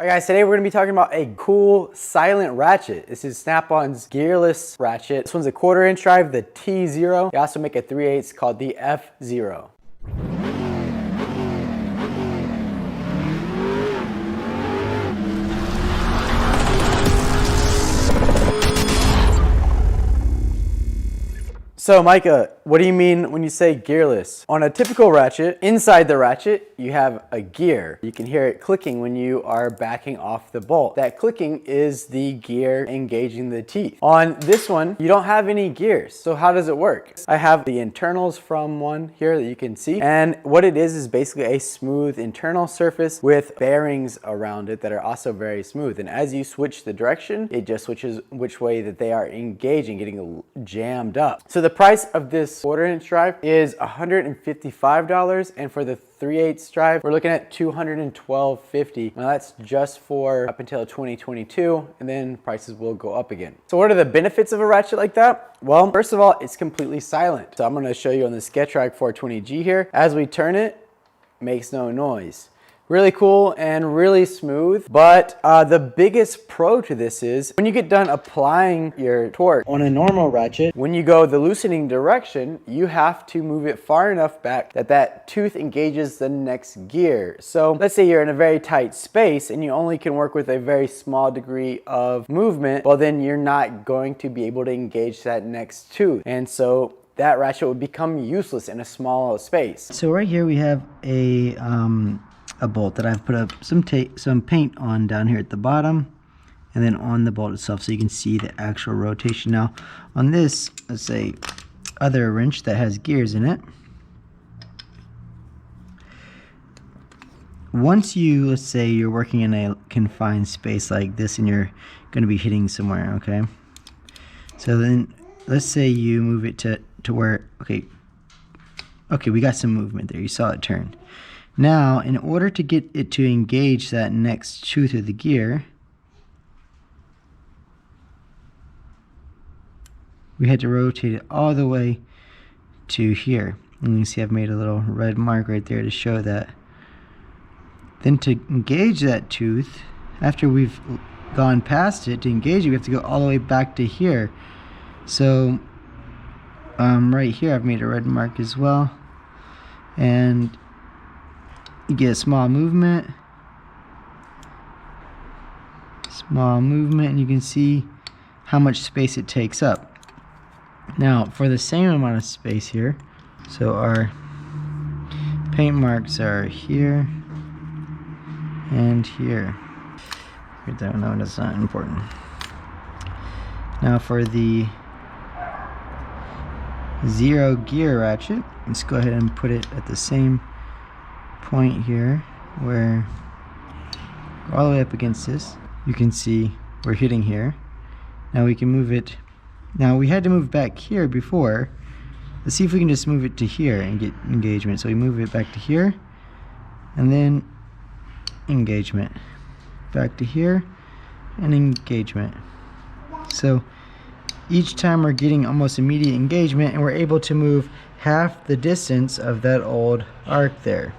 All right guys, today we're gonna be talking about a cool silent ratchet. This is Snap-on's Gearless ratchet. This one's a 1/4 inch drive, the TZERO. They also make a 3/8 called the FZERO. So Micah, what do you mean when you say gearless? On a typical ratchet, inside the ratchet, you have a gear. You can hear it clicking when you are backing off the bolt. That clicking is the gear engaging the teeth. On this one, you don't have any gears. So how does it work? I have the internals from one here that you can see. And what it is basically a smooth internal surface with bearings around it that are also very smooth. And as you switch the direction, it just switches which way that they are engaging, getting jammed up. So the price of this 1/4 inch drive is $155, and for the 3/8 drive, we're looking at $212.50. Now that's just for up until 2022, and then prices will go up again. So what are the benefits of a ratchet like that? Well, first of all, it's completely silent. So I'm gonna show you on the SketchRag 420G here. As we turn it, makes no noise. Really cool and really smooth, but the biggest pro to this is when you get done applying your torque on a normal ratchet, when you go the loosening direction, you have to move it far enough back that that tooth engages the next gear. So let's say you're in a very tight space and you only can work with a very small degree of movement, well then you're not going to be able to engage that next tooth. And so that ratchet would become useless in a small space. So right here we have a bolt that I've put up some paint on down here at the bottom, and then on the bolt itself so you can see the actual rotation. Now on this, let's say other wrench that has gears in it, once you, let's say you're working in a confined space like this and you're going to be hitting somewhere, okay, so then let's say you move it to where, okay, we got some movement there, you saw it turn. Now, in order to get it to engage that next tooth of the gear, we had to rotate it all the way to here. And you can see I've made a little red mark right there to show that. Then to engage that tooth, after we've gone past it, to engage it, we have to go all the way back to here. So, right here I've made a red mark as well. And you get a small movement, and you can see how much space it takes up. Now for the same amount of space here, so our paint marks are here and here. No, that's not important. Now for the zero gear ratchet, let's go ahead and put it at the same point here where we're all the way up against this. You can see we're hitting here. Now we can move it. Now we had to move back here before. Let's see if we can just move it to here and get engagement. So we move it back to here and then engagement. Back to here and engagement. So each time we're getting almost immediate engagement, and we're able to move half the distance of that old arc there.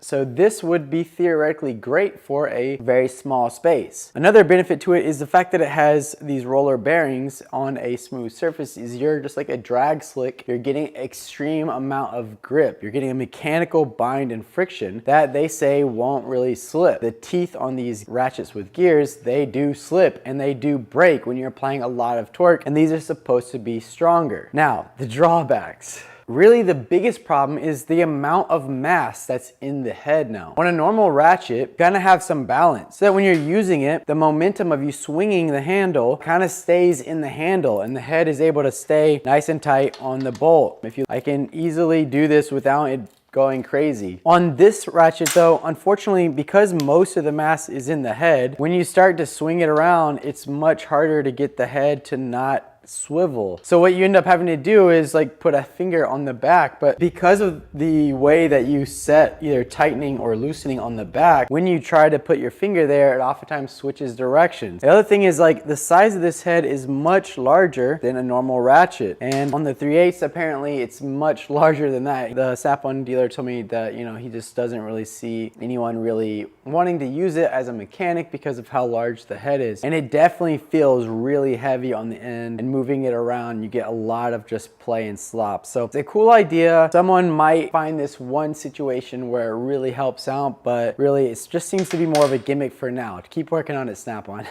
So this would be theoretically great for a very small space. Another benefit to it is the fact that it has these roller bearings on a smooth surface. Is you're just like a drag slick, you're getting extreme amount of grip. You're getting a mechanical bind and friction that they say won't really slip. The teeth on these ratchets with gears, they do slip and they do break when you're applying a lot of torque, and these are supposed to be stronger. Now, the drawbacks. Really, the biggest problem is the amount of mass that's in the head now. On a normal ratchet, you gotta have some balance so that when you're using it, the momentum of you swinging the handle kind of stays in the handle and the head is able to stay nice and tight on the bolt. I can easily do this without it going crazy. On this ratchet though, unfortunately, because most of the mass is in the head, when you start to swing it around, it's much harder to get the head to not swivel. So what you end up having to do is like put a finger on the back, but because of the way that you set either tightening or loosening on the back, when you try to put your finger there, it oftentimes switches directions. The other thing is like the size of this head is much larger than a normal ratchet, and on the 3/8 apparently it's much larger than that. The Snap-on dealer told me that, you know, he just doesn't really see anyone really wanting to use it as a mechanic because of how large the head is, and it definitely feels really heavy on the end, and moving it around you get a lot of just play and slop. So it's a cool idea. Someone might find this one situation where it really helps out, but really it just seems to be more of a gimmick for now. Keep working on it, Snap-on.